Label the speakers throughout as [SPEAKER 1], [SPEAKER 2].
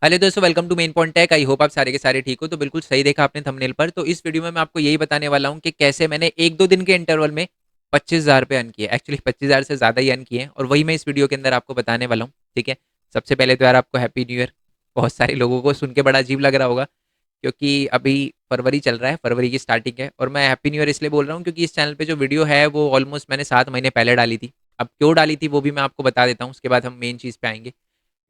[SPEAKER 1] Hello दोस्तों, welcome to Main Point Tech. I hope आप सारे के सारे ठीक हो। तो बिल्कुल सही देखा आपने थंबनेल पर। तो इस वीडियो में मैं आपको यही बताने वाला हूँ कि कैसे मैंने एक दो दिन के इंटरवल में 25,000 रुपये अर्न किए। एक्चुअली 25,000 से ज़्यादा ही अर्न किए हैं, और वही मैं इस वीडियो के अंदर आपको बताने वाला हूँ। ठीक है। सबसे पहले तो यार आपको हैप्पी न्यू ईयर। बहुत सारे लोगों को सुन के बड़ा अजीब लग रहा होगा, क्योंकि अभी फरवरी चल रहा है, फरवरी की स्टार्टिंग है। और मैं हैप्पी न्यू ईयर इसलिए बोल रहा हूँ क्योंकि इस चैनल पे जो वीडियो है वो ऑलमोस्ट मैंने 7 महीने पहले डाली थी। अब क्यों डाली थी वो भी मैं आपको बता देता हूँ, उसके बाद हम मेन चीज़ पे आएंगे।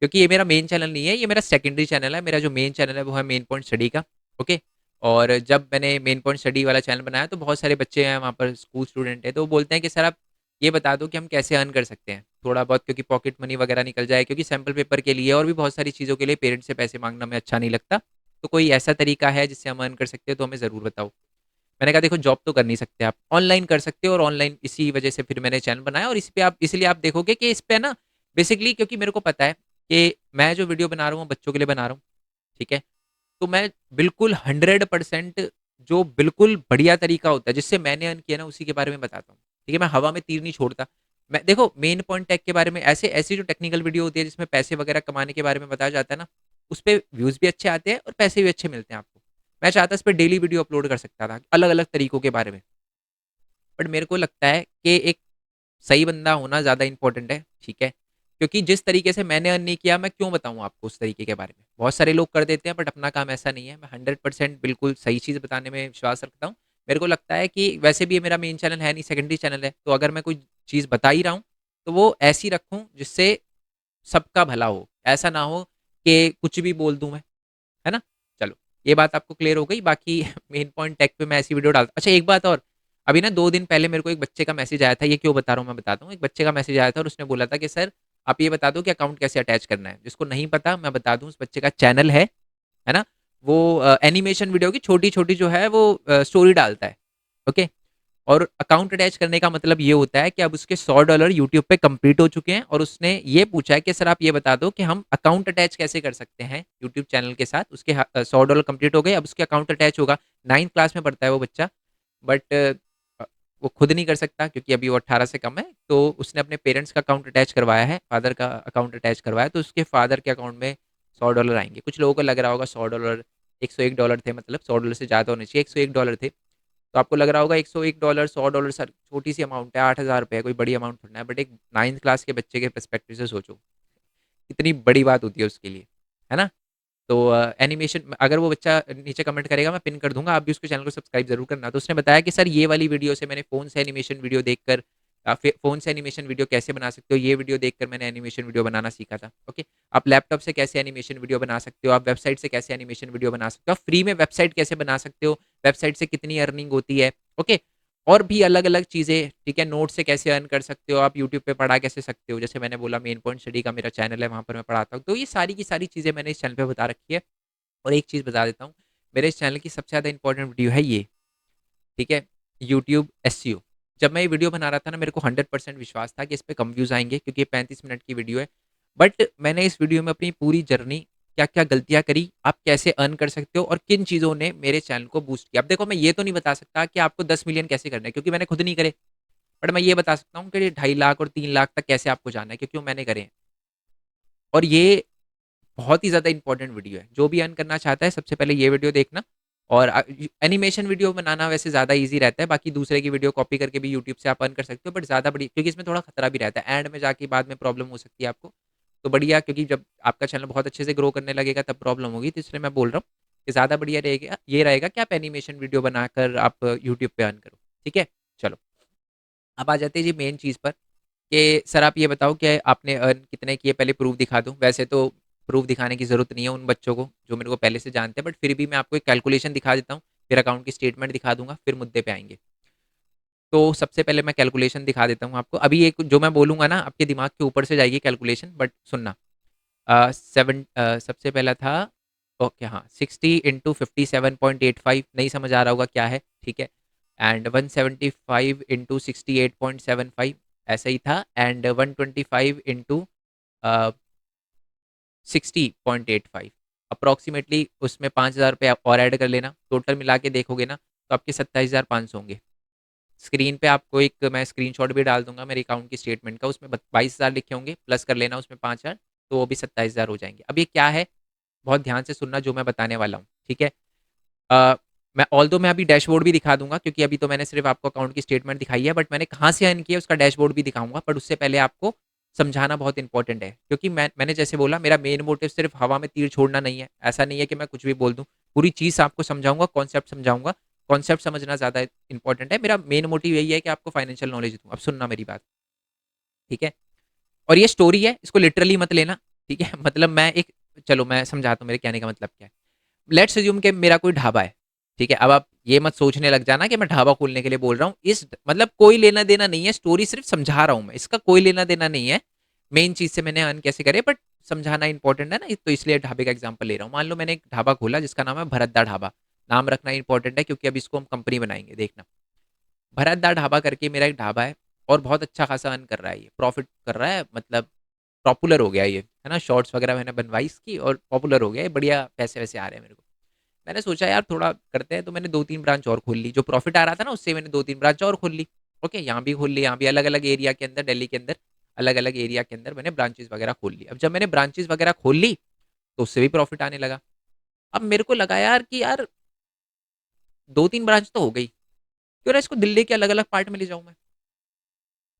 [SPEAKER 1] क्योंकि ये मेरा मेन चैनल नहीं है, ये मेरा सेकेंडरी चैनल है। मेरा जो मेन चैनल है वो है मेन पॉइंट स्टडी का। ओके। और जब मैंने मेन पॉइंट स्टडी वाला चैनल बनाया तो बहुत सारे बच्चे हैं वहाँ पर, स्कूल स्टूडेंट है, तो वो बोलते हैं कि सर आप ये बता दो कि हम कैसे अर्न कर सकते हैं थोड़ा बहुत, क्योंकि पॉकेट मनी वगैरह निकल जाए, क्योंकि सैम्पल पेपर के लिए और भी बहुत सारी चीज़ों के लिए पेरेंट्स से पैसे मांगना हमें अच्छा नहीं लगता। तो कोई ऐसा तरीका है जिससे हम अर्न कर सकते हो तो हमें ज़रूर बताओ। मैंने कहा देखो, जॉब तो कर नहीं सकते, आप ऑनलाइन कर सकते हो। और ऑनलाइन इसी वजह से फिर मैंने चैनल बनाया, और इस पे आप इसलिए आप देखोगे कि इस पे ना बेसिकली, क्योंकि मेरे को पता है कि मैं जो वीडियो बना रहा हूँ बच्चों के लिए बना रहा हूँ। ठीक है। तो मैं बिल्कुल 100% जो बिल्कुल बढ़िया तरीका होता है जिससे मैंने अर्न किया ना, उसी के बारे में बताता हूँ। ठीक है। मैं हवा में तीर नहीं छोड़ता। मैं देखो, मेन पॉइंट टेक के बारे में ऐसे ऐसी जो टेक्निकल वीडियो होती है जिसमें पैसे वगैरह कमाने के बारे में बताया जाता है ना, उस पर व्यूज भी अच्छे आते हैं और पैसे भी अच्छे मिलते हैं आपको। मैं चाहता इस पर डेली वीडियो अपलोड कर सकता था अलग अलग तरीकों के बारे में। बट मेरे को लगता है कि एक सही बंदा होना ज़्यादा इंपॉर्टेंट है। ठीक है। क्योंकि जिस तरीके से मैंने अर्न नहीं किया, मैं क्यों बताऊं आपको उस तरीके के बारे में। बहुत सारे लोग कर देते हैं, बट अपना काम ऐसा नहीं है। मैं 100% बिल्कुल सही चीज़ बताने में विश्वास रखता हूँ। मेरे को लगता है कि वैसे भी ये मेरा मेन चैनल है नहीं, सेकेंडरी चैनल है, तो अगर मैं कोई चीज़ बता ही रहा हूँ तो वो ऐसी रखूँ जिससे सबका भला हो। ऐसा ना हो कि कुछ भी बोल दूं मैं, है ना। चलो, ये बात आपको क्लियर हो गई। बाकी मेन पॉइंट टेक पे मैं ऐसी वीडियो डालता। अच्छा, एक बात और। अभी ना 2 दिन पहले मेरे को एक बच्चे का मैसेज आया था, ये क्यों बता रहा हूँ मैं बताता हूँ। एक बच्चे का मैसेज आया था और उसने बोला था कि सर आप ये बता दो कि अकाउंट कैसे अटैच करना है। जिसको नहीं पता मैं बता दूं, उस बच्चे का चैनल है ना। वो एनिमेशन वीडियो की छोटी छोटी जो है वो स्टोरी डालता है। ओके। और अकाउंट अटैच करने का मतलब ये होता है कि अब उसके $100 यूट्यूब पे कंप्लीट हो चुके हैं, और उसने ये पूछा है कि सर आप ये बता दो कि हम अकाउंट अटैच कैसे कर सकते हैं यूट्यूब चैनल के साथ। उसके $100 कंप्लीट हो गए, अब उसके अकाउंट अटैच होगा। 9th क्लास में पढ़ता है वो बच्चा। बट वो खुद नहीं कर सकता क्योंकि अभी वो 18 से कम है। तो उसने अपने पेरेंट्स का अकाउंट अटैच करवाया है, फादर का अकाउंट अटैच करवाया, तो उसके फादर के अकाउंट में $100 आएंगे। कुछ लोगों को लग रहा होगा $100, $101 थे, मतलब $100 से ज़्यादा होने चाहिए, $101 थे। तो आपको लग रहा होगा $101, $100 सर छोटी सी अमाउंट है, 8,000 रुपये है, कोई बड़ी अमाउंट थोड़ा है। बट एक 9th क्लास के बच्चे के परस्पेक्टिव से सोचो, कितनी बड़ी बात होती है उसके लिए, है ना। तो एनिमेशन, अगर वो बच्चा नीचे कमेंट करेगा मैं पिन कर दूंगा, आप भी उसके चैनल को सब्सक्राइब जरूर करना। तो उसने बताया कि सर ये वाली वीडियो से मैंने फ़ोन से एनिमेशन वीडियो देखकर, फ़ोन से एनिमेशन वीडियो कैसे बना सकते हो, ये वीडियो देखकर मैंने एनिमेशन वीडियो बनाना सीखा था। ओके। आप लैपटॉप से कैसे एनिमेशन वीडियो बना सकते हो, आप वेबसाइट से कैसे एनिमेशन वीडियो बना सकते हो, आप फ्री में वेबसाइट कैसे बना सकते हो, वेबसाइट से कितनी अर्निंग होती है। ओके। और भी अलग अलग चीज़ें। ठीक है। नोट से कैसे अर्न कर सकते हो, आप यूट्यूब पे पढ़ा कैसे सकते हो, जैसे मैंने बोला मेन पॉइंट स्टडी का मेरा चैनल है, वहाँ पर मैं पढ़ाता हूँ। तो ये सारी की सारी चीज़ें मैंने इस चैनल पे बता रखी है। और एक चीज़ बता देता हूँ, मेरे इस चैनल की सबसे ज़्यादा इंपॉर्टेंट वीडियो है ये। ठीक है। YouTube SEO. जब मैं ये वीडियो बना रहा था ना, मेरे को 100% विश्वास था कि इस पे कम व्यूज़ आएंगे, क्योंकि ये 35 मिनट की वीडियो है। बट मैंने इस वीडियो में अपनी पूरी जर्नी, क्या क्या गलतियां करी, आप कैसे अर्न कर सकते हो, और किन चीज़ों ने मेरे चैनल को बूस्ट किया। अब देखो, मैं ये तो नहीं बता सकता कि आपको 10 मिलियन कैसे करना है, क्योंकि मैंने खुद नहीं करे। बट मैं ये बता सकता हूँ कि 2.5 लाख और 3 लाख तक कैसे आपको जाना है, क्योंकि वो मैंने करे हैं। और ये बहुत ही ज़्यादा इंपॉर्टेंट वीडियो है। जो भी अर्न करना चाहता है सबसे पहले ये वीडियो देखना। और एनिमेशन वीडियो बनाना वैसे ज़्यादा ईजी रहता है, बाकी दूसरे की वीडियो कॉपी करके भी यूट्यूब से आप अर्न कर सकते हो, बट ज़्यादा बड़ी, क्योंकि इसमें थोड़ा खतरा भी रहता है, एंड में जाके बाद में प्रॉब्लम हो सकती है आपको। तो बढ़िया, क्योंकि जब आपका चैनल बहुत अच्छे से ग्रो करने लगेगा तब प्रॉब्लम होगी, तो इसलिए मैं बोल रहा हूँ कि ज़्यादा बढ़िया रहेगा, ये रहेगा कि आप एनिमेशन वीडियो बनाकर आप यूट्यूब पे अर्न करो। ठीक है। चलो, अब आ जाते हैं जी मेन चीज़ पर, कि सर आप ये बताओ कि आपने अर्न कितने किए, पहले प्रूफ दिखा दूं। वैसे तो प्रूफ दिखाने की ज़रूरत नहीं है उन बच्चों को जो मेरे को पहले से जानते हैं, बट फिर भी मैं आपको एक कैलकुलेशन दिखा देता हूँ, फिर अकाउंट की स्टेटमेंट दिखा दूंगा, फिर मुद्दे पे आएंगे। तो सबसे पहले मैं कैलकुलेशन दिखा देता हूँ आपको। अभी एक जो मैं बोलूंगा ना, आपके दिमाग के ऊपर से जाएगी कैलकुलेशन, बट सुनना। सबसे पहला था, ओके हाँ, 60 × 57.85, नहीं समझ आ रहा होगा क्या है। ठीक है। एंड 175 × 68.75, ऐसा ही था। एंड 125 × 60.85, अप्रॉक्सीमेटली उसमें 5,000 रुपये और ऐड कर लेना। टोटल मिला के देखोगे ना तो आपके 27,500 होंगे। स्क्रीन पे आपको एक मैं स्क्रीनशॉट भी डाल दूंगा मेरे अकाउंट की स्टेटमेंट का, उसमें 22,000 लिखे होंगे, प्लस कर लेना उसमें 5,000, तो वो भी 27,000 हो जाएंगे। अब ये क्या है, बहुत ध्यान से सुनना जो मैं बताने वाला हूँ, ठीक है? अ, मैं अभी डैशबोर्ड भी दिखा दूँगा, क्योंकि अभी तो मैंने सिर्फ़ आपको अकाउंट की स्टेटमेंट दिखाई है, बट मैंने कहाँ से अर्न किया उसका डैशबोर्ड भी दिखाऊँगा, बट उससे पहले आपको समझाना बहुत इंपॉर्टेंट है, क्योंकि मैंने जैसे बोला, मेरा मेन मोटिव सिर्फ़ हवा में तीर छोड़ना नहीं है। ऐसा नहीं है कि मैं कुछ भी बोल दूँ, पूरी चीज़ आपको समझाऊँगा, कॉन्सेप्ट समझाऊँगा। कॉन्सेप्ट समझना ज़्यादा इंपॉर्टेंट है। मेरा मेन मोटिव यही है कि आपको फाइनेंशियल नॉलेज दूँ। अब सुनना मेरी बात, ठीक है? और ये स्टोरी है, इसको लिटरली मत लेना, ठीक है? मतलब मैं एक चलो मैं समझाता हूँ मेरे कहने का मतलब क्या है। लेट्स अज्यूम कि मेरा कोई ढाबा है, ठीक है? अब आप ये मत सोचने लग जाना कि मैं ढाबा खोलने के लिए बोल रहा हूँ। इस मतलब कोई लेना-देना नहीं है, स्टोरी सिर्फ़ समझा रहा हूँ मैं, इसका कोई लेना-देना नहीं है, मेन चीज़ से मैंने अर्न कैसे करे, बट समझाना इंपॉर्टेंट है ना, तो इसलिए ढाबे का एग्ज़ाम्पल ले रहा हूँ। मान लो मैंने एक ढाबा खोला जिसका नाम है भरत दा ढाबा, नाम रखना इंपॉर्टेंट है क्योंकि अब इसको हम कंपनी बनाएँगे, देखना। भरत दा ढाबा करके मेरा एक ढाबा है और बहुत अच्छा खासा अर्न कर रहा है ये, प्रॉफ़िट कर रहा है, मतलब पॉपुलर हो गया ये, है ना? शॉर्ट्स वगैरह मैंने बनवाई इसकी और पॉपुलर हो गया ये, बढ़िया पैसे-वैसे आ रहे हैं मेरे को। मैंने सोचा यार थोड़ा करते हैं, तो मैंने 2-3 ब्रांच और खोल ली। जो प्रॉफ़िट आ रहा था ना उससे मैंने 2-3 ब्रांच और खोल ली। ओके, यहाँ भी खोल ली, यहाँ भी अलग-अलग एरिया के अंदर, दिल्ली के अंदर अलग-अलग एरिया के अंदर मैंने ब्रांचेज़ वगैरह खोल ली। अब जब मैंने ब्रांचेज़ वगैरह खोल ली, तो उससे भी प्रॉफ़िट आने लगा। अब मेरे को लगा यार कि यार 2-3 ब्रांच तो हो गई, क्यों ना इसको दिल्ली के अलग-अलग पार्ट में ले जाऊँ मैं,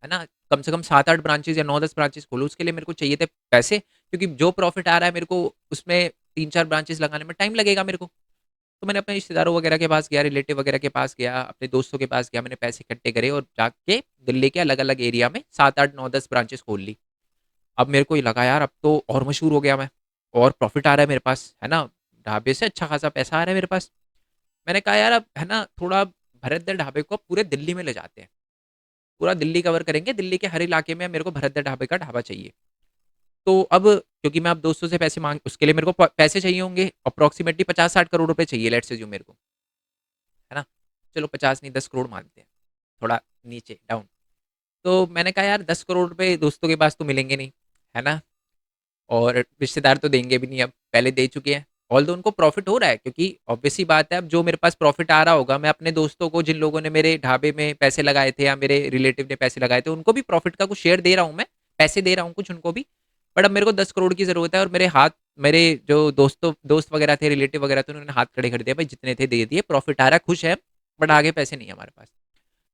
[SPEAKER 1] है ना? कम से कम 7-8 ब्रांचेज़ या 9-10 ब्रांचेज़ खोलूँ, उसके लिए मेरे को चाहिए थे पैसे, क्योंकि जो प्रॉफ़िट आ रहा है मेरे को उसमें 3-4 ब्रांचेज़ लगाने में टाइम लगेगा मेरे को। तो मैंने अपने रिश्तेदारों वगैरह के पास गया, रिलेटिव वगैरह के पास गया, अपने दोस्तों के पास गया, मैंने पैसे इकट्ठे करे और जाके दिल्ली के अलग-अलग एरिया में 7-8, 9-10 ब्रांचेज़ खोल ली। अब मेरे को ये लगा यार अब तो और मशहूर हो गया मैं, और प्रॉफ़िट आ रहा है मेरे पास, है ना? ढाबे से अच्छा खासा पैसा आ रहा है मेरे पास। मैंने कहा यार अब है ना थोड़ा भरत द ढाबे को पूरे दिल्ली में ले जाते हैं। पूरा दिल्ली कवर करेंगे, दिल्ली के हर इलाके में मेरे को भरत द ढाबे का ढाबा चाहिए। तो अब क्योंकि मैं अब दोस्तों से पैसे माँग उसके लिए मेरे को प पैसे चाहिए होंगे, अप्रॉक्सिमेटली 50-60 करोड़ रुपए चाहिए, लेट्स अज्यूम मेरे को, है ना? चलो 50 नहीं 10 करोड़ मानते हैं, थोड़ा नीचे डाउन। तो मैंने कहा यार 10 करोड़ रुपए दोस्तों के पास तो मिलेंगे नहीं, है ना? और रिश्तेदार तो देंगे भी नहीं अब, पहले दे चुके हैं। ऑल्दो उनको प्रॉफ़िट हो रहा है, क्योंकि ऑब्वियस सी बात है अब जो मेरे पास प्रॉफ़िट आ रहा होगा, मैं अपने दोस्तों को, जिन लोगों ने मेरे ढाबे में पैसे लगाए थे या मेरे रिलेटिव ने पैसे लगाए थे, उनको भी प्रॉफ़िट का कुछ शेयर दे रहा हूँ मैं, पैसे दे रहा हूँ कुछ उनको भी। बट अब मेरे को 10 करोड़ की ज़रूरत है और मेरे जो दोस्त वगैरह थे, रिलेटिव वगैरह थे, उन्होंने हाथ खड़े कर दिए, भाई जितने थे दे दिए, प्रॉफ़िट आ रहा है, खुश है, बट आगे पैसे नहीं है हमारे पास।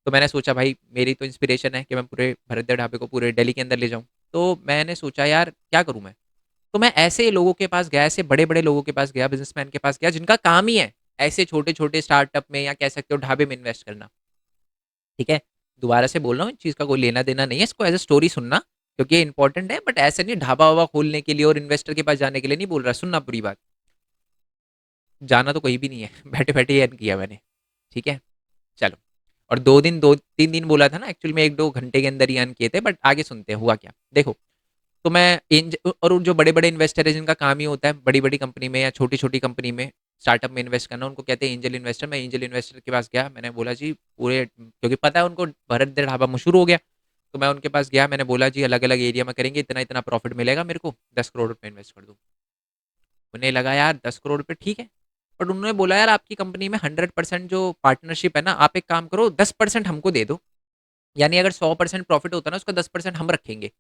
[SPEAKER 1] तो मैंने सोचा भाई मेरी तो इंस्पिरेशन है कि मैं पूरे भरत ढाबे को पूरे दिल्ली के अंदर ले जाऊँ। तो मैंने सोचा यार क्या करूँ मैं? तो मैं ऐसे लोगों के पास गया, ऐसे बड़े-बड़े लोगों के पास गया, बिज़नेसमैन के पास गया, जिनका काम ही है, ऐसे छोटे-छोटे स्टार्टअप में या कह सकते हो ढाबे में इन्वेस्ट करना, ठीक है? दोबारा से बोल रहा हूँ, इस चीज़ का कोई लेना-देना नहीं है, इसको एज़ अ स्टोरी सुनना, क्योंकि ये इंपॉर्टेंट है, बट ऐसे नहीं ढाबा-वाबा खोलने के लिए और इन्वेस्टर के पास जाने के लिए नहीं बोल रहा, सुनना पूरी बात। जाना तो कहीं भी नहीं है, बैठे-बैठे ही अर्न किया मैंने, ठीक है? चलो, और 2-3 दिन बोला था ना, एक्चुअली में 1-2 घंटे के अंदर ही अर्न किए थे, बट आगे सुनते हैं हुआ क्या? देखो, तो मैं और जो बड़े-बड़े इन्वेस्टर है जिनका काम ही होता है बड़ी-बड़ी कंपनी में या छोटी-छोटी कंपनी में स्टार्टअप में इन्वेस्ट करना, उनको कहते हैं एंजल इन्वेस्टर। मैं एंजल इन्वेस्टर के पास गया, मैंने बोला जी पूरे, क्योंकि पता है उनको भरत देव ढाबा मशहूर हो गया, तो मैं उनके पास गया, मैंने बोला जी अलग-अलग एरिया में करेंगे, इतना-इतना प्रॉफिट मिलेगा मेरे को, 10 करोड़ रुपए इन्वेस्ट कर दो। उन्हें लगा यार 10 करोड़ रुपए ठीक है, बट उन्होंने बोला यार आपकी कंपनी में 100% जो पार्टनरशिप है ना, आप एक काम करो 10% हमको दे दो, यानी अगर 100% प्रॉफिट होता है ना, उसका 10% हम रखेंगे।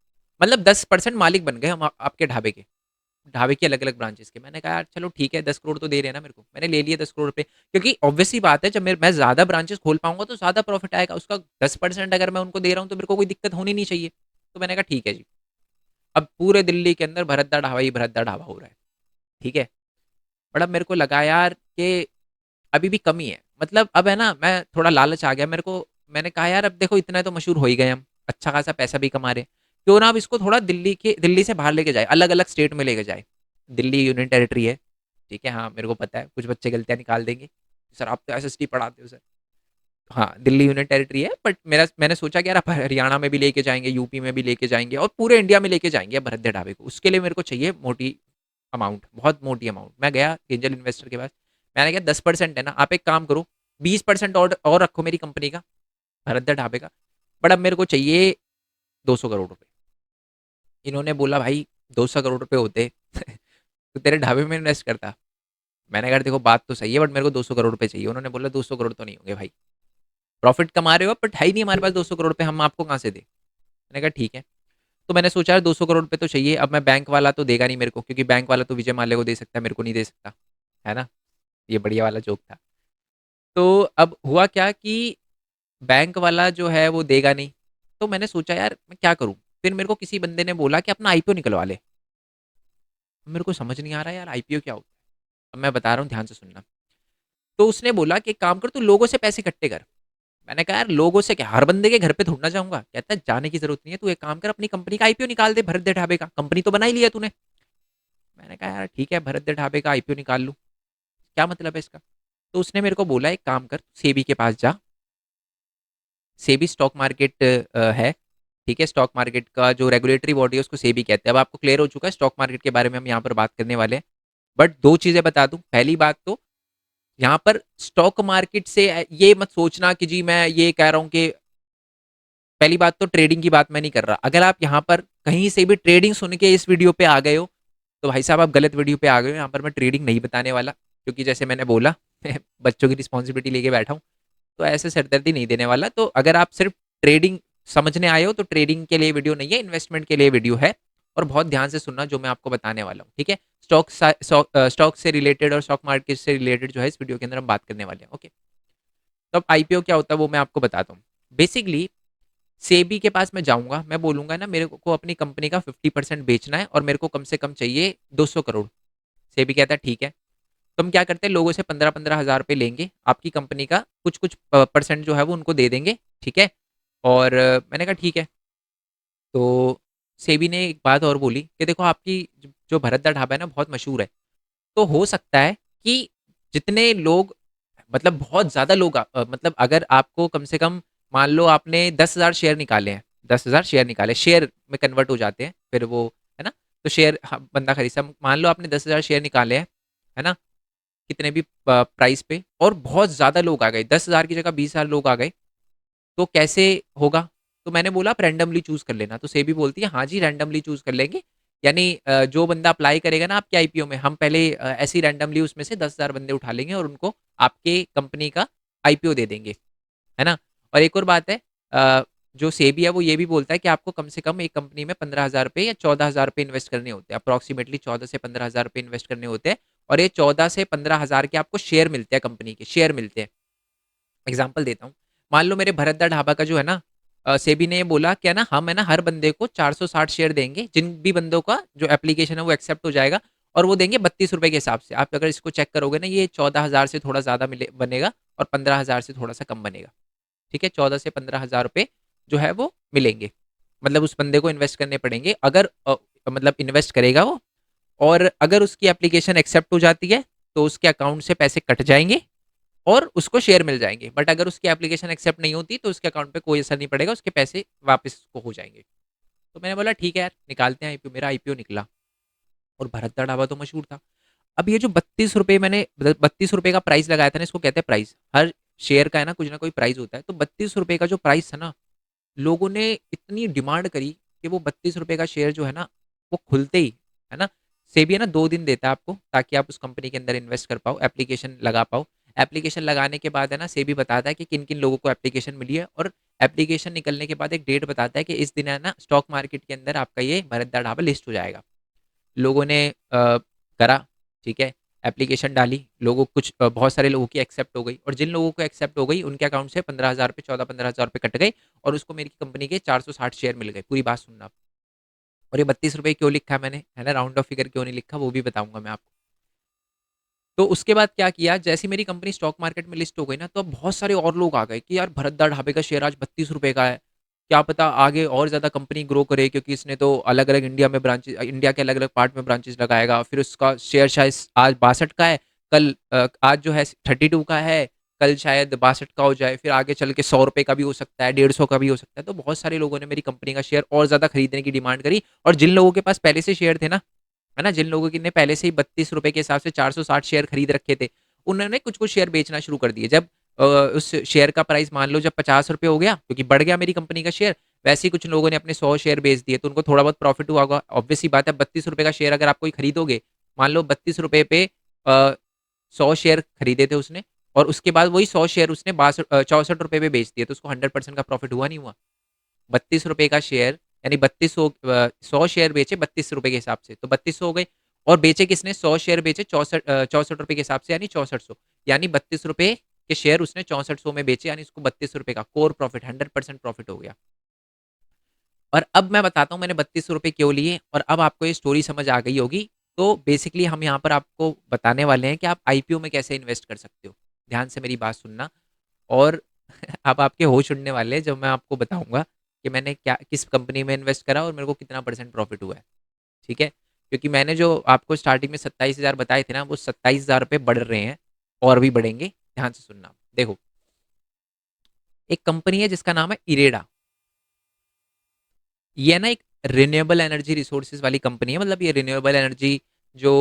[SPEAKER 1] मतलब 10% मालिक बन गए हम आपके ढाबे के, ढाबे की अलग-अलग ब्रांचेस के। मैंने कहा यार चलो ठीक है, 10 करोड़ तो दे रहे हैं ना मेरे को। मैंने ले लिए 10 करोड़ रुपए, क्योंकि ऑब्वियस सी बात है जब मैं ज़्यादा ब्रांचेस खोल पाऊँगा तो ज़्यादा प्रॉफिट आएगा। उसका 10% अगर मैं उनको दे रहा हूँ तो मेरे को कोई दिक्कत होनी नहीं चाहिए। तो मैंने कहा ठीक है जी। अब पूरे दिल्ली के अंदर भरत दा ढाबा ही भरत दा ढाबा हो रहा है, ठीक है? बट अब मेरे को लगा यार कि अभी भी कमी है। मतलब अब है ना, मैं थोड़ा लालच आ गया मेरे को। मैंने कहा यार अब देखो इतना तो मशहूर हो ही गए हम, अच्छा खासा पैसा भी कमा रहे हैं। क्यों ना अब इसको थोड़ा दिल्ली से बाहर लेके जाए, अलग-अलग स्टेट में लेके जाए। दिल्ली यूनियन टेरिटरी है, ठीक है? हाँ, मेरे को पता है कुछ बच्चे गलतियाँ निकाल देंगे। सर आप तो एसएसटी पढ़ाते हो सर। हाँ, दिल्ली यूनियन टेरिटरी है, बट मैंने सोचा कि यार आप हरियाणा में भी लेके जाएँगे, यूपी में भी लेके जाएँगे और पूरे इंडिया में लेके जाएँगे भरत दे ढाबे को। उसके लिए मेरे को चाहिए मोटी अमाउंट, बहुत मोटी अमाउंट। मैं गया एंजल इन्वेस्टर के पास, मैंने कहा 10% है ना, आप एक काम करो 20% और रखो मेरी कंपनी का, भरत दा ढाबे का, बट अब मेरे को चाहिए 200 करोड़ रुपए। इन्होंने बोला भाई 200 करोड़ रुपए होते तो तेरे ढाबे में इन्वेस्ट करता। मैंने कहा देखो बात तो सही है, बट मेरे को 200 करोड़ रुपए चाहिए। उन्होंने बोला 200 करोड़ तो नहीं होंगे भाई, प्रॉफिट कमा रहे हो बट है ही नहीं हमारे पास 200 करोड़ रुपए, हम आपको कहाँ से दें? मैंने कहा ठीक है। तो मैंने सोचा यार 200 करोड़ रुपए तो चाहिए। अब मैं बैंक वाला तो देगा नहीं मेरे को, क्योंकि बैंक वाला तो विजय माल्या को दे सकता है, मेरे को नहीं दे सकता, है ना? ये बढ़िया वाला जोक था। तो अब हुआ क्या कि बैंक वाला जो है वो देगा नहीं। तो मैंने सोचा यार मैं क्या करूँ? फिर मेरे को किसी बंदे ने बोला कि अपना आईपीओ निकलवा ले। मेरे को समझ नहीं आ रहा यार आईपीओ क्या होता है? अब मैं बता रहा हूँ, ध्यान से सुनना। तो उसने बोला कि एक काम कर, तू लोगों से पैसे इकट्ठे कर। मैंने कहा यार लोगों से क्या, हर बंदे के घर पे थोड़ा ना जाऊंगा। कहता है जाने की जरूरत नहीं है, तू एक काम कर, अपनी कंपनी का आईपीओ निकाल दे, भरत दे ढाबे का, कंपनी तो बना ही लिया तूने। मैंने कहा यार ठीक है, भरत दे ढाबे का आईपीओ निकाल लूँ, क्या मतलब है इसका? तो उसने मेरे को बोला एक काम कर, सेबी के पास जा। सेबी स्टॉक मार्केट है, ठीक है? स्टॉक मार्केट का जो रेगुलेटरी बॉडी है उसको सेबी कहते हैं। अब आपको क्लियर हो चुका है स्टॉक मार्केट के बारे में हम यहाँ पर बात करने वाले हैं। बट दो चीजें बता दूं। पहली बात तो यहाँ पर स्टॉक मार्केट से ये मत सोचना कि जी मैं ये कह रहा हूँ कि, पहली बात तो ट्रेडिंग की बात मैं नहीं कर रहा। अगर आप यहाँ पर कहीं से भी ट्रेडिंग सुन के इस वीडियो पे आ गए हो तो भाई साहब आप गलत वीडियो पे आ गए हो। यहाँ पर मैं ट्रेडिंग नहीं बताने वाला, क्योंकि जैसे मैंने बोला मैं बच्चों की रिस्पॉन्सिबिलिटी लेके बैठा हूँ, तो ऐसे सरदर्दी नहीं देने वाला। तो अगर आप सिर्फ ट्रेडिंग समझने आए हो तो ट्रेडिंग के लिए वीडियो नहीं है, इन्वेस्टमेंट के लिए वीडियो है। और बहुत ध्यान से सुनना जो मैं आपको बताने वाला हूँ, ठीक है? स्टॉक से रिलेटेड और स्टॉक मार्केट से रिलेटेड जो है इस वीडियो के अंदर हम बात करने वाले हैं, ओके? तो अब आईपीओ क्या होता है वो मैं आपको बताता हूँ। बेसिकली सेबी के पास मैं जाऊंगा, मैं बोलूंगा ना मेरे को अपनी कंपनी का 50% बेचना है और मेरे को कम से कम चाहिए 200 करोड़। सेबी कहता है ठीक है। तो हम क्या करते हैं, लोगों से 15-15 हज़ार रुपये लेंगे, आपकी कंपनी का कुछ कुछ परसेंट जो है वो उनको दे देंगे, ठीक है? और मैंने कहा ठीक है। तो सेबी ने एक बात और बोली कि देखो आपकी जो भरत दा ढाबा है ना बहुत मशहूर है, तो हो सकता है कि जितने लोग, मतलब बहुत ज्यादा लोग मतलब अगर आपको कम से कम, मान लो आपने 10,000 शेयर निकाले हैं, 10,000 शेयर निकाले, शेयर में कन्वर्ट हो जाते हैं फिर वो, है ना? तो शेयर बंदा खरीदता, मान लो आपने 10,000 शेयर निकाले हैं, है ना? कितने भी प्राइस पे, और बहुत ज्यादा लोग आ गए, 10,000 की जगह 20,000 लोग आ गए, तो कैसे होगा? तो मैंने बोला आप रैंडमली चूज कर लेना। तो सेबी बोलती है हाँ जी रैंडमली चूज कर लेंगे। यानी जो बंदा अप्लाई करेगा ना आपके आईपीओ में, हम पहले ऐसे ही रैंडमली उसमें से 10,000 बंदे उठा लेंगे और उनको आपके कंपनी का आईपीओ दे देंगे, है ना? और एक और बात है, जो सेबी है वो ये भी बोलता है कि आपको कम से कम एक कंपनी में 15,000 रुपये या 14,000 रुपये इन्वेस्ट करने होते हैं, अप्रॉक्सीमेटली 14 से 15 हज़ार रुपये इन्वेस्ट करने होते हैं। और ये 14 से 15 हज़ार के आपको शेयर मिलते हैं, कंपनी के शेयर मिलते हैं। एग्जाम्पल देता हूँ, मान लो मेरे भरत दा ढाबा का जो है ना, सेबी ने ये बोला क्या ना, हम है ना हर बंदे को 460 शेयर देंगे, जिन भी बंदों का जो एप्लीकेशन है वो एक्सेप्ट हो जाएगा। और वो देंगे 32 रुपए के हिसाब से। आप अगर इसको चेक करोगे ना, ये 14,000 से थोड़ा ज्यादा मिले बनेगा और 15,000 से थोड़ा सा कम बनेगा, ठीक है? 14 से 15 हज़ार रुपये जो है वो मिलेंगे, मतलब उस बंदे को इन्वेस्ट करने पड़ेंगे अगर मतलब इन्वेस्ट करेगा वो। और अगर उसकी एप्लीकेशन एक्सेप्ट हो जाती है तो उसके अकाउंट से पैसे कट जाएंगे और उसको शेयर मिल जाएंगे। बट अगर उसकी एप्लीकेशन एक्सेप्ट नहीं होती तो उसके अकाउंट पे कोई असर नहीं पड़ेगा, उसके पैसे वापस उसको हो जाएंगे। तो मैंने बोला ठीक है यार निकालते हैं आईपीओ। मेरा आईपीओ निकला और भरत दा ढाबा तो मशहूर था। अब ये जो 32 रुपये, मैंने 32 रुपये का प्राइस लगाया था ना, इसको कहते हैं प्राइस, हर शेयर का है ना कुछ ना कोई प्राइस होता है। तो 32 रुपये का जो प्राइस था ना, लोगों ने इतनी डिमांड करी कि वो 32 रुपये का शेयर जो है ना, वो खुलते ही, है ना, सेबी है ना 2 दिन देता है आपको ताकि आप उस कंपनी के अंदर इन्वेस्ट कर पाओ, एप्लीकेशन लगा पाओ। एप्लीकेशन लगाने के बाद है ना सेबी बताता है कि किन किन लोगों को एप्लीकेशन मिली है, और एप्लीकेशन निकलने के बाद एक डेट बताता है कि इस दिन है ना स्टॉक मार्केट के अंदर आपका ये भरत दा ढाबा लिस्ट हो जाएगा। लोगों ने करा, ठीक है, एप्लीकेशन डाली, लोगों कुछ बहुत सारे लोगों की एक्सेप्ट हो गई, और जिन लोगों को एक्सेप्ट हो गई उनके अकाउंट से 15,000 रुपये, 14-15 हज़ार रुपये कट गए, और उसको मेरी कंपनी के 460 शेयर मिल गए। पूरी बात सुनना आप। और ये 32 रुपये क्यों लिखा मैंने, है ना, राउंड ऑफ फिगर क्यों नहीं लिखा वो भी बताऊंगा मैं आपको। तो उसके बाद क्या किया, जैसे मेरी कंपनी स्टॉक मार्केट में लिस्ट हो गई ना, तो अब बहुत सारे और लोग आ गए कि यार भरत दा ढाबे का शेयर आज 32 रुपये का है, क्या पता आगे और ज्यादा कंपनी ग्रो करे, क्योंकि इसने तो अलग अलग इंडिया में ब्रांचेस, इंडिया के अलग अलग पार्ट में ब्रांचेस लगाएगा, फिर उसका शेयर शायद आज 62 का है, कल आज जो है 32 का है, कल शायद 62 का हो जाए, फिर आगे चल के 100 रुपये का भी हो सकता है, 150 का भी हो सकता है। तो बहुत सारे लोगों ने मेरी कंपनी का शेयर और ज्यादा खरीदने की डिमांड करी। और जिन लोगों के पास पहले से शेयर थे ना, है ना, जिन लोगों की ने पहले से ही 32 रुपए के हिसाब से 460 शेयर खरीद रखे थे, उन्होंने कुछ कुछ शेयर बेचना शुरू कर दिए। जब उस शेयर का प्राइस मान लो जब 50 रुपये हो गया, क्योंकि बढ़ गया मेरी कंपनी का शेयर, वैसे ही कुछ लोगों ने अपने 100 शेयर बेच दिए, तो उनको थोड़ा बहुत प्रॉफिट हुआ होगा। ऑब्वियस ही बात है, 32 रुपये का शेयर अगर आप कोई खरीदोगे, मान लो 32 रुपये पे 100 शेयर खरीदे थे उसने, और उसके बाद वही 100 शेयर उसने 62 64 रुपये पे बेच दिए, तो उसको 100% का प्रॉफिट हुआ नहीं हुआ? 32 रुपये का शेयर यानी 3200, 100 शेयर बेचे 32 रुपए के हिसाब से, तो 3200 हो गए। और बेचे किसने, 100 शेयर बेचे 64 रुपए के हिसाब से, यानी 6400। यानी 32 रुपए के शेयर उसने 6400 में बेचे, यानी उसको 32 रुपए का कोर प्रॉफिट, 100% प्रॉफिट हो गया। और अब मैं बताता हूँ मैंने 32 रुपए क्यों लिए, और अब आपको ये स्टोरी समझ आ गई होगी। तो बेसिकली हम यहाँ पर आपको बताने वाले हैं कि आप आईपीओ में कैसे इन्वेस्ट कर सकते हो। ध्यान से मेरी बात सुनना। और अब आपके होश उड़ने वाले हैं जब मैं आपको बताऊंगा कि मैंने क्या किस कंपनी में इन्वेस्ट करा और मेरे को कितना परसेंट प्रॉफिट हुआ है। ठीक है, क्योंकि मैंने जो आपको स्टार्टिंग में 27,000 बताए थे ना, वो 27,000 रुपये बढ़ रहे हैं और भी बढ़ेंगे। ध्यान से सुनना। देखो, एक कंपनी है जिसका नाम है इरेडा। ये ना एक रिन्यूएबल एनर्जी रिसोर्सेज वाली कंपनी है। मतलब ये रिन्यूएबल एनर्जी जो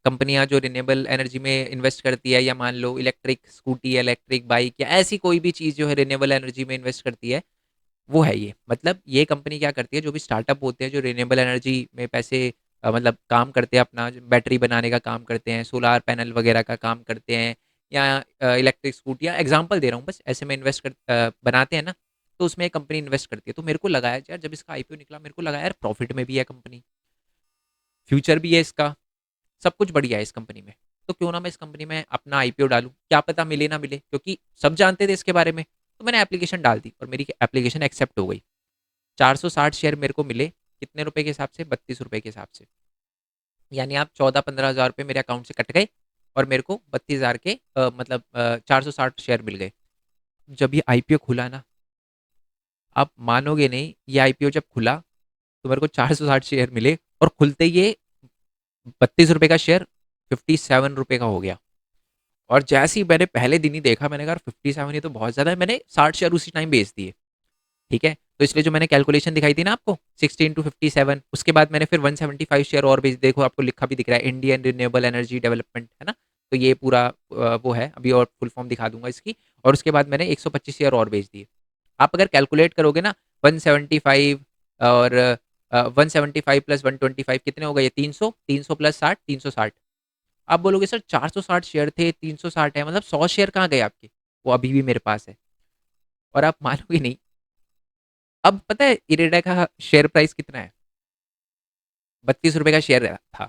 [SPEAKER 1] कंपनियां जो रिन्यूएबल एनर्जी में इन्वेस्ट करती है, या मान लो इलेक्ट्रिक स्कूटी, इलेक्ट्रिक बाइक, या ऐसी कोई भी चीज़ जो है रिन्यूएबल एनर्जी में इन्वेस्ट करती है, वो है ये। मतलब ये कंपनी क्या करती है, जो भी स्टार्टअप होते हैं जो रिन्यूएबल एनर्जी में पैसे मतलब काम करते हैं, अपना बैटरी बनाने का काम करते हैं, सोलार पैनल वगैरह का काम करते हैं, या इलेक्ट्रिक स्कूटियाँ, एग्जांपल दे रहा हूँ बस, ऐसे में इन्वेस्ट बनाते हैं ना, तो उसमें एक कंपनी इन्वेस्ट करती है। तो मेरे को लगा यार, जब इसका आईपीओ निकला, मेरे को लगा यार प्रॉफिट में भी है कंपनी, फ्यूचर भी है इसका, सब कुछ बढ़िया है इस कंपनी में, तो क्यों ना मैं इस कंपनी में अपना आईपीओ डालूं, क्या पता मिले ना मिले, क्योंकि सब जानते थे इसके बारे में। तो मैंने एप्लीकेशन डाल दी और मेरी एप्लीकेशन एक्सेप्ट हो गई। 460 शेयर मेरे को मिले, कितने रुपए के हिसाब से, 32 रुपए के हिसाब से। यानी आप 14-15 हज़ार रुपये मेरे अकाउंट से कट गए, और मेरे को 32,000 के मतलब 460 शेयर मिल गए। जब ये आईपीओ खुला ना, आप मानोगे नहीं, ये आईपीओ जब खुला तो मेरे को 460 शेयर मिले, और खुलते ही ये 32 रुपए का शेयर 57 रुपए का हो गया। और जैसे ही मैंने पहले दिन ही देखा, मैंने कहा 57, ये तो बहुत ज्यादा है, मैंने 60 शेयर उसी टाइम बेच दिए। ठीक है, तो इसलिए जो मैंने कैलकुलेशन दिखाई थी ना आपको, 16 to 57, उसके बाद मैंने फिर 175 शेयर और बेच, देखो आपको लिखा भी दिख रहा है, इंडियन रिन्यूएबल एनर्जी डेवलपमेंट, है ना। तो ये पूरा वो है, अभी और फुल फॉर्म दिखा दूंगा इसकी। और उसके बाद मैंने 125 शेयर और बेच दिए। आप अगर कैलकुलेट करोगे ना, 175 और 175 प्लस 125 कितने हो गए, 300, 300 प्लस 60, 360। आप बोलोगे सर 460 शेयर थे, 360 है, मतलब 100 शेयर कहाँ गए आपके, वो अभी भी मेरे पास है। और आप मानोगे नहीं, अब पता है इरेडा का शेयर प्राइस कितना है, 32 रुपए का शेयर था।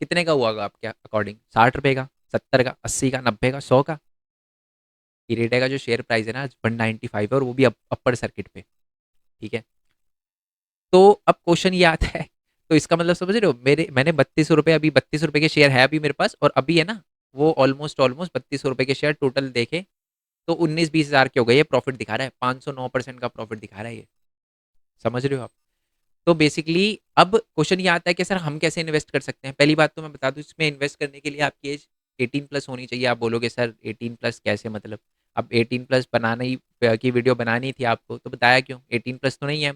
[SPEAKER 1] कितने का हुआ होगा आपके अकॉर्डिंग, 60 रुपए का, 70 का, 80 का, 90 का, 100 का। इरेडा का जो शेयर प्राइस है ना, 195 है, और वो भी अपर सर्किट पे। ठीक है, तो अब क्वेश्चन ये आता है, तो इसका मतलब समझ रहे हो, मैंने 32 रुपए, अभी 32 रुपए के शेयर है अभी मेरे पास, और अभी है ना, वो ऑलमोस्ट ऑलमोस्ट 32 रुपए के शेयर टोटल देखे तो 19-20 हज़ार के हो गए। ये प्रॉफिट दिखा रहा है, 509% का प्रॉफिट दिखा रहा है ये। समझ रहे हो आप। तो बेसिकली अब क्वेश्चन ये आता है कि सर हम कैसे इन्वेस्ट कर सकते हैं। पहली बात तो मैं बता दूं, इसमें इन्वेस्ट करने के लिए आपकी एज 18+ होनी चाहिए। आप बोलोगे सर 18+ कैसे, मतलब अब 18+ बनाना ही की वीडियो बनानी थी आपको, तो बताया क्यों, 18+ तो नहीं है,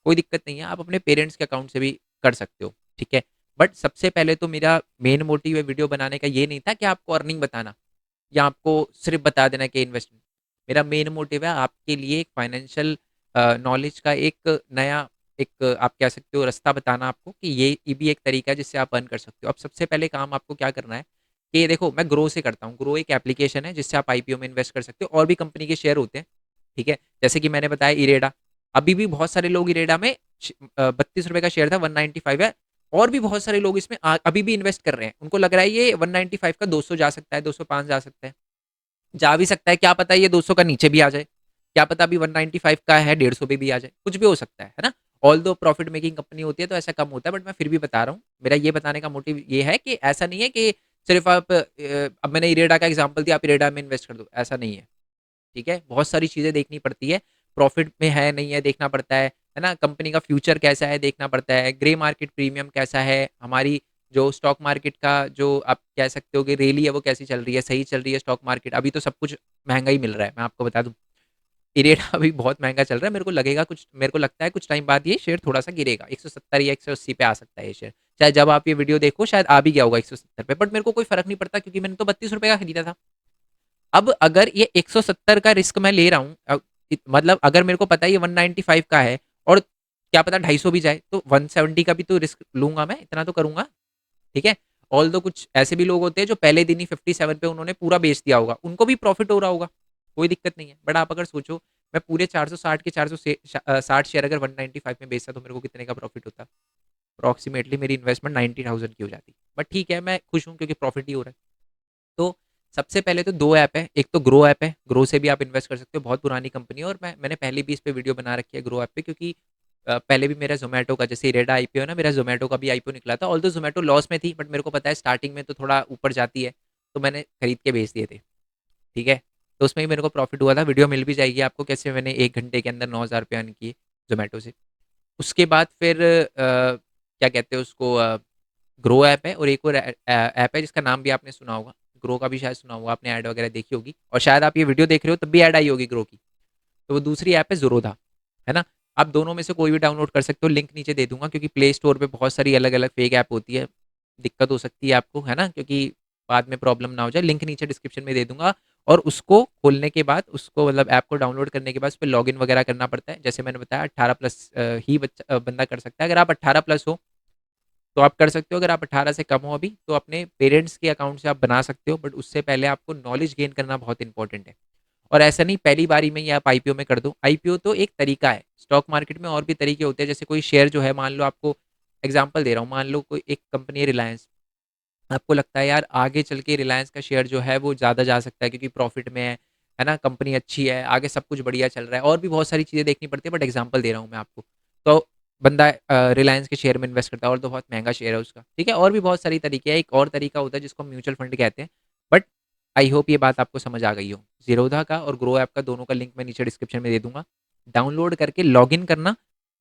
[SPEAKER 1] कोई दिक्कत नहीं है, आप अपने पेरेंट्स के अकाउंट से भी कर सकते हो। ठीक है, बट सबसे पहले तो मेरा मेन मोटिव है वीडियो बनाने का ये नहीं था कि आपको अर्निंग बताना, या आपको सिर्फ बता देना कि इन्वेस्टमेंट। मेरा मेन मोटिव है आपके लिए एक फाइनेंशियल नॉलेज का एक नया, एक आप कह सकते हो रास्ता बताना आपको, कि ये भी एक तरीका है जिससे आप अर्न कर सकते हो। अब सबसे पहले काम आपको क्या करना है, कि देखो मैं ग्रो से करता हूँ। ग्रो एक एप्लीकेशन है जिससे आप आईपीओ में इन्वेस्ट कर सकते हो, और भी कंपनी के शेयर होते हैं। ठीक है, जैसे कि मैंने बताया इरेडा, अभी भी बहुत सारे लोग इरेडा में 32 रुपए का शेयर था, 195 है, और भी बहुत सारे लोग इसमें अभी भी इन्वेस्ट कर रहे हैं। उनको लग रहा है ये 195 का 200 जा सकता है, 205 जा सकता है, जा भी सकता है, क्या पता ये 200 का नीचे भी आ जाए, क्या पता अभी 195 का है 150 पे भी आ जाए, कुछ भी हो सकता है ना। ऑल दो प्रॉफिट मेकिंग कंपनी होती है तो ऐसा कम होता है, बट मैं फिर भी बता रहा हूँ। मेरा ये बताने का मोटिव ये है कि ऐसा नहीं है कि सिर्फ आप अब मैंने इरेडा का एग्जाम्पल दिया, आप इरेडा में इन्वेस्ट कर दो, ऐसा नहीं है। ठीक है, बहुत सारी चीजें देखनी पड़ती है, प्रॉफिट में है नहीं है देखना पड़ता है ना, कंपनी का फ्यूचर कैसा है देखना पड़ता है, ग्रे मार्केट प्रीमियम कैसा है, हमारी जो स्टॉक मार्केट का जो आप कह सकते हो कि रैली है वो कैसी चल रही है, सही चल रही है स्टॉक मार्केट। अभी तो सब कुछ महंगा ही मिल रहा है, मैं आपको बता दूं, इरेडा अभी बहुत महंगा चल रहा है। मेरे को लगेगा कुछ, मेरे को लगता है कुछ टाइम बाद ये शेयर थोड़ा सा गिरेगा, 170 या 180 पे आ सकता है ये शेयर। चाहे जब आप ये वीडियो देखो शायद आ भी गया होगा 170 पे, बट मेरे को कोई फर्क नहीं पड़ता, क्योंकि मैंने तो 32 रुपए का खरीदा था। अब अगर ये 170 का रिस्क मैं ले रहा हूँ, मतलब अगर मेरे को पता है ये 195 का है, और क्या पता 250 भी जाए, तो 170 का भी तो रिस्क लूंगा, मैं इतना तो करूंगा। ठीक है, ऑल दो कुछ ऐसे भी लोग होते हैं जो पहले दिन ही 57 पे उन्होंने पूरा बेच दिया होगा, उनको भी प्रॉफिट हो रहा होगा, कोई दिक्कत नहीं है। बट आप अगर सोचो मैं पूरे 460 के 460 शेयर अगर 195 में बेचता तो मेरे को कितने का प्रॉफिट होता? अप्रॉक्सीमेटली मेरी इन्वेस्टमेंट 90,000 की हो जाती। बट ठीक है, मैं खुश हूँ क्योंकि प्रॉफिट ही हो रहा है। तो सबसे पहले तो 2 ऐप है, एक तो ग्रो ऐप है, ग्रो से भी आप इन्वेस्ट कर सकते हो, बहुत पुरानी कंपनी है और मैंने पहले भी इस पे वीडियो बना रखी है ग्रो ऐप पे, क्योंकि पहले भी मेरा ज़ोमैटो का जैसे इरेडा आईपीओ है ना, मेरा ज़ोमैटो का भी आईपीओ निकला था। ऑल्दो ज़ोमैटो लॉस में थी, बट मेरे को पता है स्टार्टिंग में तो थोड़ा ऊपर जाती है, तो मैंने खरीद के बेच दिए थे, ठीक है? तो उसमें ही मेरे को प्रॉफिट हुआ था, वीडियो मिल भी जाएगी आपको कैसे मैंने 1 घंटे के अंदर 9,000 रुपए अर्न किए ज़ोमैटो से। उसके बाद फिर क्या कहते हैं उसको, ग्रो ऐप है और एक और ऐप है जिसका नाम भी आपने सुना होगा, ग्रो का भी शायद सुना होगा आपने, ऐड वगैरह देखी होगी और शायद आप ये वीडियो देख रहे हो तब भी ऐड आई होगी ग्रो की। तो वो दूसरी ऐप है ज़ोरोधा, है ना? आप दोनों में से कोई भी डाउनलोड कर सकते हो, लिंक नीचे दे दूंगा, क्योंकि प्ले स्टोर पे बहुत सारी अलग-अलग फेक ऐप होती है, दिक्कत हो सकती है आपको, है ना? क्योंकि बाद में प्रॉब्लम ना हो जाए, लिंक नीचे डिस्क्रिप्शन में दे दूंगा। और उसको खोलने के बाद, उसको मतलब ऐप को डाउनलोड करने के बाद उस पे लॉगिन वगैरह करना पड़ता है। जैसे मैंने बताया 18 प्लस ही बंदा कर सकता है। अगर आप 18 प्लस हो तो आप कर सकते हो, अगर आप 18 से कम हो अभी तो अपने पेरेंट्स के अकाउंट से आप बना सकते हो, बट उससे पहले आपको नॉलेज गेन करना बहुत इंपॉर्टेंट है। और ऐसा नहीं पहली बारी में ही आप आईपीओ में कर दो। आईपीओ तो एक तरीका है, स्टॉक मार्केट में और भी तरीके होते हैं। जैसे कोई शेयर जो है, मान लो आपको एग्जांपल दे रहा हूँ, मान लो कोई एक कंपनी है रिलायंस, आपको लगता है यार आगे चल के रिलायंस का शेयर जो है वो ज़्यादा जा सकता है क्योंकि प्रॉफिट में है ना, कंपनी अच्छी है, आगे सब कुछ बढ़िया चल रहा है, और भी बहुत सारी चीज़ें देखनी पड़ती है, बट एग्जांपल दे रहा हूँ मैं आपको। तो बंदा रिलायंस के शेयर में इन्वेस्ट करता है और तो बहुत महंगा शेयर है उसका, ठीक है? और भी बहुत सारी तरीके हैं। एक और तरीका होता है जिसको म्यूचुअल फंड कहते हैं। बट आई होप ये बात आपको समझ आ गई हो। जीरोधा का और ग्रो ऐप का दोनों का लिंक मैं नीचे डिस्क्रिप्शन में दे दूंगा। डाउनलोड करके लॉग इन करना,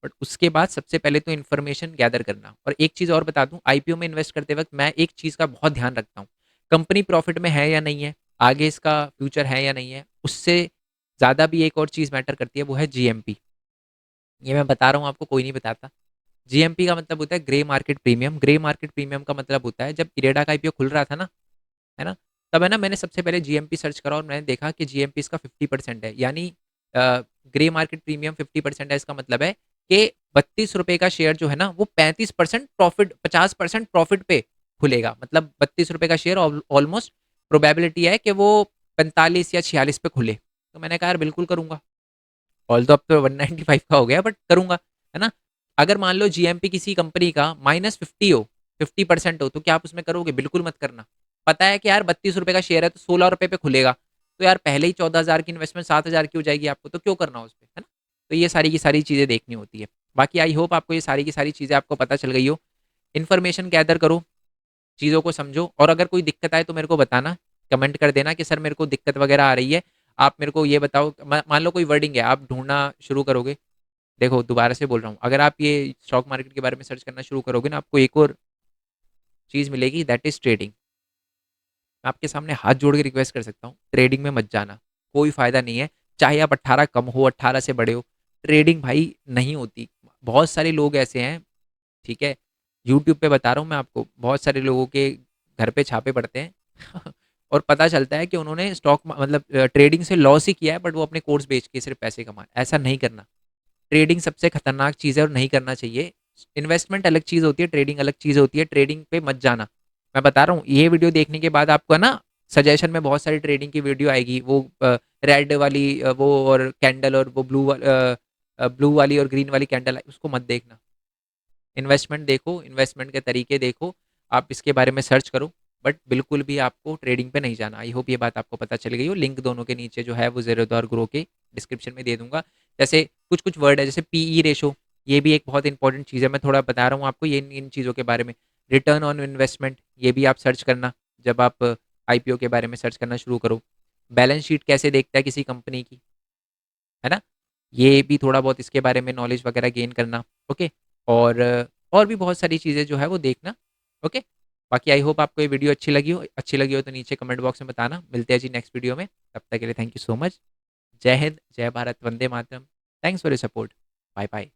[SPEAKER 1] बट उसके बाद सबसे पहले तो इन्फॉर्मेशन गैदर करना। और एक चीज़ और बता दूं, आईपीओ में इन्वेस्ट करते वक्त मैं एक चीज़ का बहुत ध्यान रखता हूँ, कंपनी प्रॉफिट में है या नहीं है, आगे इसका फ्यूचर है या नहीं है। उससे ज़्यादा भी एक और चीज़ मैटर करती है, वो है जीएमपी। ये मैं बता रहा हूँ आपको, कोई नहीं बताता। जीएमपी का मतलब होता है grey market premium. Grey market premium का मतलब होता है, जब इरेडा का आईपीओ खुल रहा था ना, है ना, तब है ना, मैंने सबसे पहले जीएमपी सर्च करा और मैंने देखा कि जीएमपी इसका 50% है, यानी ग्रे मार्केट प्रीमियम 50% है। इसका मतलब है कि 32 रुपए का शेयर जो है ना, वो 35% प्रॉफिट, 50% प्रॉफिट पे खुलेगा। मतलब 32 रुपए का शेयर ऑलमोस्ट प्रोबेबिलिटी है कि वो 45 या 46 पे खुले। तो मैंने कहा यार बिल्कुल करूंगा, ऑल तो अब तो 195 का हो गया, बट करूंगा, है ना? अगर मान लो जीएमपी किसी कंपनी का -50 हो, 50% हो, तो क्या आप उसमें करोगे? बिल्कुल मत करना। पता है कि यार 32 रुपए का शेयर है तो 16 रुपए पे खुलेगा, तो यार पहले ही 14,000 की इन्वेस्टमेंट 7,000 की हो जाएगी आपको, तो क्यों करना उस पर, है ना? तो ये सारी की सारी चीज़ें देखनी होती है। बाकी आई होप आपको ये सारी की सारी चीज़ें आपको पता चल गई हो। इन्फॉर्मेशन गैदर करो, चीज़ों को समझो, और अगर कोई दिक्कत आए तो मेरे को बताना, कमेंट कर देना कि सर मेरे को दिक्कत वगैरह आ रही है। आप मेरे को ये बताओ, मान लो कोई वर्डिंग है आप ढूंढना शुरू करोगे। देखो दोबारा से बोल रहा हूँ, अगर आप ये स्टॉक मार्केट के बारे में सर्च करना शुरू करोगे ना, आपको एक और चीज़ मिलेगी, दैट इज ट्रेडिंग। मैं आपके सामने हाथ जोड़ के रिक्वेस्ट कर सकता हूँ, ट्रेडिंग में मत जाना, कोई फायदा नहीं है। चाहे आप 18 कम हो, 18 से बड़े हो, ट्रेडिंग भाई नहीं होती। बहुत सारे लोग ऐसे हैं, ठीक है, यूट्यूब पे बता रहा हूँ मैं आपको, बहुत सारे लोगों के घर पे छापे पड़ते हैं और पता चलता है कि उन्होंने स्टॉक मतलब ट्रेडिंग से लॉस ही किया है, बट वो अपने कोर्स बेच के सिर्फ पैसे कमाए। ऐसा नहीं करना। ट्रेडिंग सबसे खतरनाक चीज़ है और नहीं करना चाहिए। इन्वेस्टमेंट अलग चीज़ होती है, ट्रेडिंग अलग चीज़ होती है, ट्रेडिंग पे मत जाना। मैं बता रहा हूँ, ये वीडियो देखने के बाद आपको ना सजेशन में बहुत सारी ट्रेडिंग की वीडियो आएगी, वो रेड वाली वो और कैंडल, और वो ब्लू वाली और ग्रीन वाली कैंडल, उसको मत देखना। इन्वेस्टमेंट देखो, इन्वेस्टमेंट के तरीके देखो, आप इसके बारे में सर्च करो, बट बिल्कुल भी आपको ट्रेडिंग पे नहीं जाना। आई होप ये बात आपको पता चल गई हो। लिंक दोनों के नीचे जो है वो ज़ेरोधा और ग्रो के डिस्क्रिप्शन में दे दूंगा। जैसे कुछ कुछ वर्ड है, जैसे पीई रेशो, ये भी एक बहुत इंपॉर्टेंट चीज़ है, मैं थोड़ा बता रहा हूँ आपको ये इन चीज़ों के बारे में। रिटर्न ऑन इन्वेस्टमेंट, ये भी आप सर्च करना जब आप आईपीओ के बारे में सर्च करना शुरू करो। बैलेंस शीट कैसे देखता है किसी कंपनी की, है ना, ये भी थोड़ा बहुत इसके बारे में नॉलेज वगैरह गेन करना। ओके, और और भी बहुत सारी चीज़ें जो है वो देखना। ओके, बाकी आई होप आपको ये वीडियो अच्छी लगी हो तो नीचे कमेंट बॉक्स में बताना। मिलते हैं जी नेक्स्ट वीडियो में, तब तक के लिए थैंक यू सो मच। जय हिंद, जय भारत, वंदे मातरम। Thanks for your support. Bye bye.